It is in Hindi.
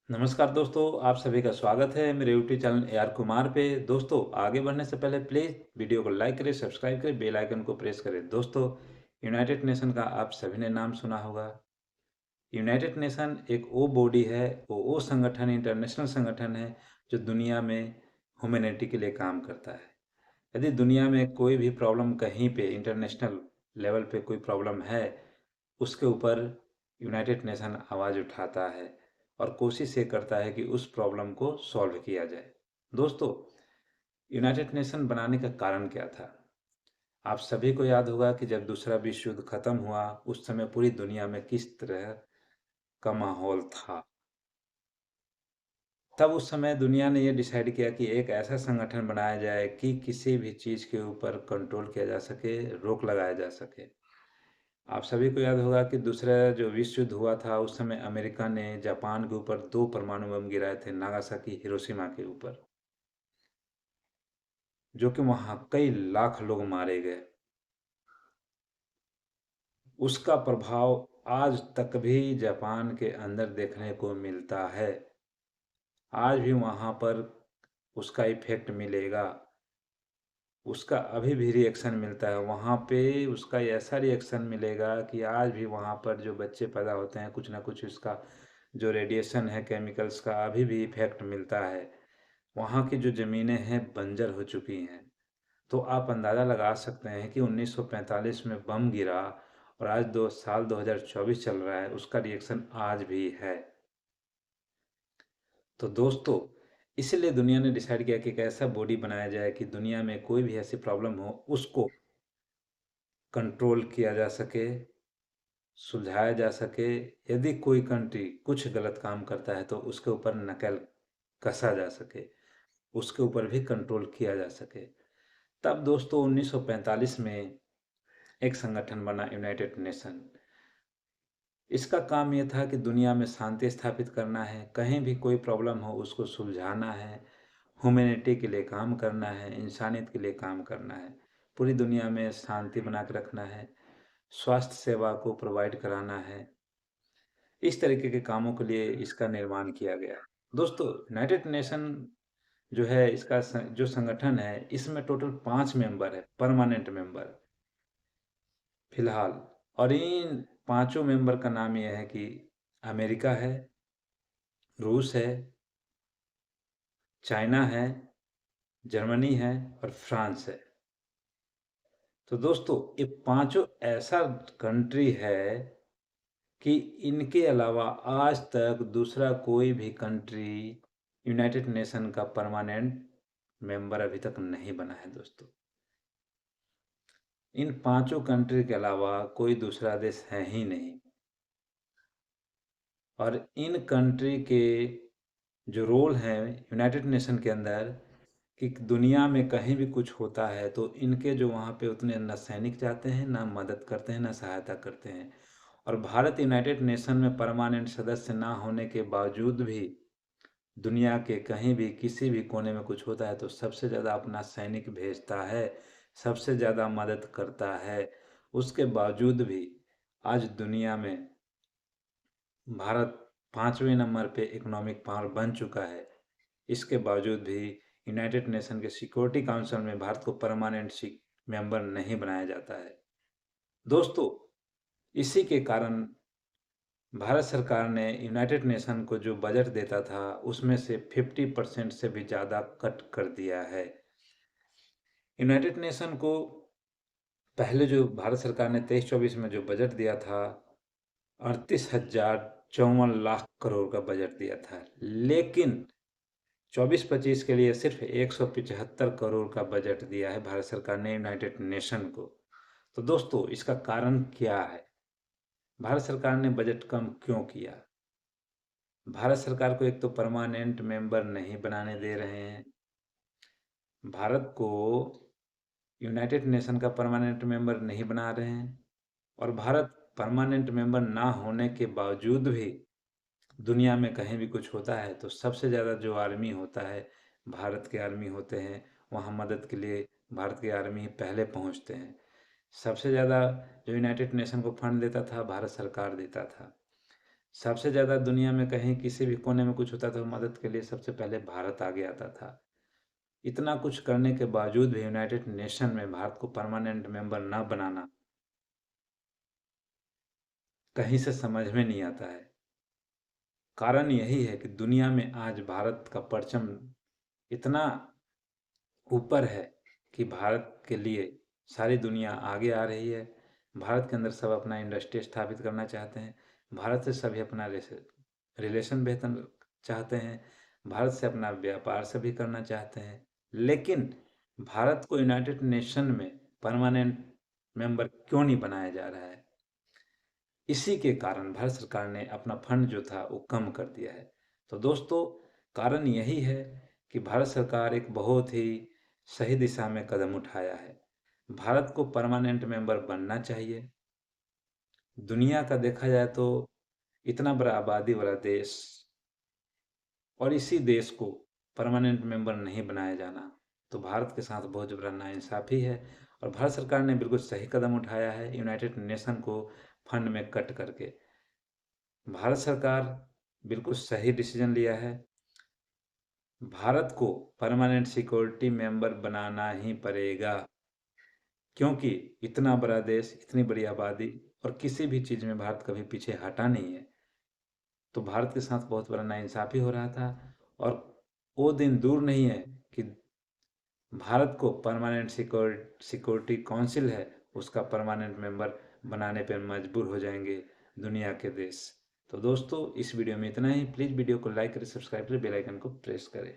नमस्कार दोस्तों, आप सभी का स्वागत है मेरे YouTube channel A R Kumar पे। दोस्तों, आगे बढ़ने से पहले प्लीज़ वीडियो को लाइक करें, सब्सक्राइब करें, बेल आइकन को प्रेस करें। दोस्तों, यूनाइटेड नेशन का आप सभी ने नाम सुना होगा। यूनाइटेड नेशन एक वो बॉडी है, वो संगठन, इंटरनेशनल संगठन है जो दुनिया में ह्यूमैनिटी के लिए काम करता है। यदि दुनिया में कोई भी प्रॉब्लम कहीं पे इंटरनेशनल लेवल पे कोई प्रॉब्लम है, उसके ऊपर यूनाइटेड नेशन आवाज़ उठाता है और कोशिश ये करता है कि उस प्रॉब्लम को सॉल्व किया जाए। दोस्तों, यूनाइटेड नेशन बनाने का कारण क्या था? आप सभी को याद होगा कि जब दूसरा विश्व युद्ध खत्म हुआ, उस समय पूरी दुनिया में किस तरह का माहौल था। तब उस समय दुनिया ने ये डिसाइड किया कि एक ऐसा संगठन बनाया जाए कि किसी भी चीज़ के ऊपर कंट्रोल किया जा सके, रोक लगाया जा सके। आप सभी को याद होगा कि दूसरा जो विश्व युद्ध हुआ था, उस समय अमेरिका ने जापान के ऊपर 2 परमाणु बम गिराए थे, नागासाकी, हिरोशिमा के ऊपर, जो कि वहाँ कई लाख लोग मारे गए। उसका प्रभाव आज तक भी जापान के अंदर देखने को मिलता है। आज भी वहाँ पर उसका इफ़ेक्ट मिलेगा। उसका अभी भी रिएक्शन मिलता है वहाँ पे। उसका ऐसा रिएक्शन मिलेगा कि आज भी वहाँ पर जो बच्चे पैदा होते हैं, कुछ ना कुछ उसका जो रेडिएशन है, केमिकल्स का अभी भी इफेक्ट मिलता है। वहाँ की जो ज़मीनें हैं बंजर हो चुकी हैं। तो आप अंदाज़ा लगा सकते हैं कि 1945 में बम गिरा और आज 2024 चल रहा है, उसका रिएक्शन आज भी है। तो दोस्तों, इसलिए दुनिया ने डिसाइड किया कि एक ऐसा बॉडी बनाया जाए कि दुनिया में कोई भी ऐसी प्रॉब्लम हो, उसको कंट्रोल किया जा सके, सुलझाया जा सके। यदि कोई कंट्री कुछ गलत काम करता है तो उसके ऊपर नकेल कसा जा सके, उसके ऊपर भी कंट्रोल किया जा सके। तब दोस्तों 1945 में एक संगठन बना, यूनाइटेड नेशन। इसका काम ये था कि दुनिया में शांति स्थापित करना है, कहीं भी कोई प्रॉब्लम हो उसको सुलझाना है, ह्यूमैनिटी के लिए काम करना है, इंसानियत के लिए काम करना है, पूरी दुनिया में शांति बना के रखना है, स्वास्थ्य सेवा को प्रोवाइड कराना है। इस तरीके के कामों के लिए इसका निर्माण किया गया। दोस्तों, यूनाइटेड नेशन जो है, इसका जो संगठन है, इसमें टोटल 5 मेंबर है, परमानेंट मेंबर फिलहाल। और इन पांचों मेंबर का नाम यह है कि अमेरिका है, रूस है, चाइना है, जर्मनी है और फ्रांस है। तो दोस्तों, ये पांचों ऐसा कंट्री है कि इनके अलावा आज तक दूसरा कोई भी कंट्री यूनाइटेड नेशन का परमानेंट मेंबर अभी तक नहीं बना है। दोस्तों, इन पांचों कंट्री के अलावा कोई दूसरा देश है ही नहीं। और इन कंट्री के जो रोल हैं यूनाइटेड नेशन के अंदर, कि दुनिया में कहीं भी कुछ होता है तो इनके जो वहाँ पे उतने न सैनिक जाते हैं, ना मदद करते हैं, ना सहायता करते हैं। और भारत यूनाइटेड नेशन में परमानेंट सदस्य ना होने के बावजूद भी दुनिया के कहीं भी किसी भी कोने में कुछ होता है तो सबसे ज़्यादा अपना सैनिक भेजता है, सबसे ज़्यादा मदद करता है। उसके बावजूद भी आज दुनिया में भारत 5वें नंबर पे इकोनॉमिक पावर बन चुका है। इसके बावजूद भी यूनाइटेड नेशन के सिक्योरिटी काउंसिल में भारत को परमानेंट मेंबर नहीं बनाया जाता है। दोस्तों, इसी के कारण भारत सरकार ने यूनाइटेड नेशन को जो बजट देता था उसमें से 50% से भी ज़्यादा कट कर दिया है। यूनाइटेड नेशन को पहले जो भारत सरकार ने 23-24 में जो बजट दिया था, 38,54 लाख करोड़ का बजट दिया था। लेकिन 24-25 के लिए सिर्फ 175 करोड़ का बजट दिया है भारत सरकार ने यूनाइटेड नेशन को। तो दोस्तों, इसका कारण क्या है? भारत सरकार ने बजट कम क्यों किया? भारत सरकार को एक तो परमानेंट मेंबर नहीं बनाने दे रहे हैं। भारत को यूनाइटेड नेशन का परमानेंट मेंबर नहीं बना रहे हैं। और भारत परमानेंट मेंबर ना होने के बावजूद भी दुनिया में कहीं भी कुछ होता है तो सबसे ज़्यादा जो आर्मी होता है, भारत के आर्मी होते हैं। वहाँ मदद के लिए भारत की आर्मी पहले पहुँचते हैं। सबसे ज़्यादा जो यूनाइटेड नेशन को फंड देता था, भारत सरकार देता था। सबसे ज़्यादा दुनिया में कहीं किसी भी कोने में कुछ होता था तो मदद के लिए सबसे पहले भारत आगे आता था। इतना कुछ करने के बावजूद भी यूनाइटेड नेशन में भारत को परमानेंट मेंबर ना बनाना कहीं से समझ में नहीं आता है। कारण यही है कि दुनिया में आज भारत का परचम इतना ऊपर है कि भारत के लिए सारी दुनिया आगे आ रही है। भारत के अंदर सब अपना इंडस्ट्री स्थापित करना चाहते हैं। भारत से सभी अपना रिलेशन बेहतर चाहते हैं। भारत से अपना व्यापार सभी करना चाहते हैं। लेकिन भारत को यूनाइटेड नेशन में परमानेंट मेंबर क्यों नहीं बनाया जा रहा है? इसी के कारण भारत सरकार ने अपना फंड जो था वो कम कर दिया है। तो दोस्तों, कारण यही है कि भारत सरकार एक बहुत ही सही दिशा में कदम उठाया है। भारत को परमानेंट मेंबर बनना चाहिए। दुनिया का देखा जाए तो इतना बड़ा आबादी वाला देश और इसी देश को परमानेंट मेंबर नहीं बनाया जाना तो भारत के साथ बहुत बड़ा नाइंसाफ़ी है। और भारत सरकार ने बिल्कुल सही कदम उठाया है यूनाइटेड नेशन को फंड में कट करके। भारत सरकार बिल्कुल सही डिसीजन लिया है। भारत को परमानेंट सिक्योरिटी मेंबर बनाना ही पड़ेगा, क्योंकि इतना बड़ा देश, इतनी बड़ी आबादी और किसी भी चीज़ में भारत कभी पीछे हटा नहीं है। तो भारत के साथ बहुत बड़ा नाइंसाफ़ी हो रहा था और वो दिन दूर नहीं है कि भारत को परमानेंट सिक्योरिटी काउंसिल है उसका परमानेंट मेंबर बनाने पर मजबूर हो जाएंगे दुनिया के देश। तो दोस्तों, इस वीडियो में इतना ही। प्लीज़ वीडियो को लाइक करें, सब्सक्राइब करें, बेल आइकन को प्रेस करें।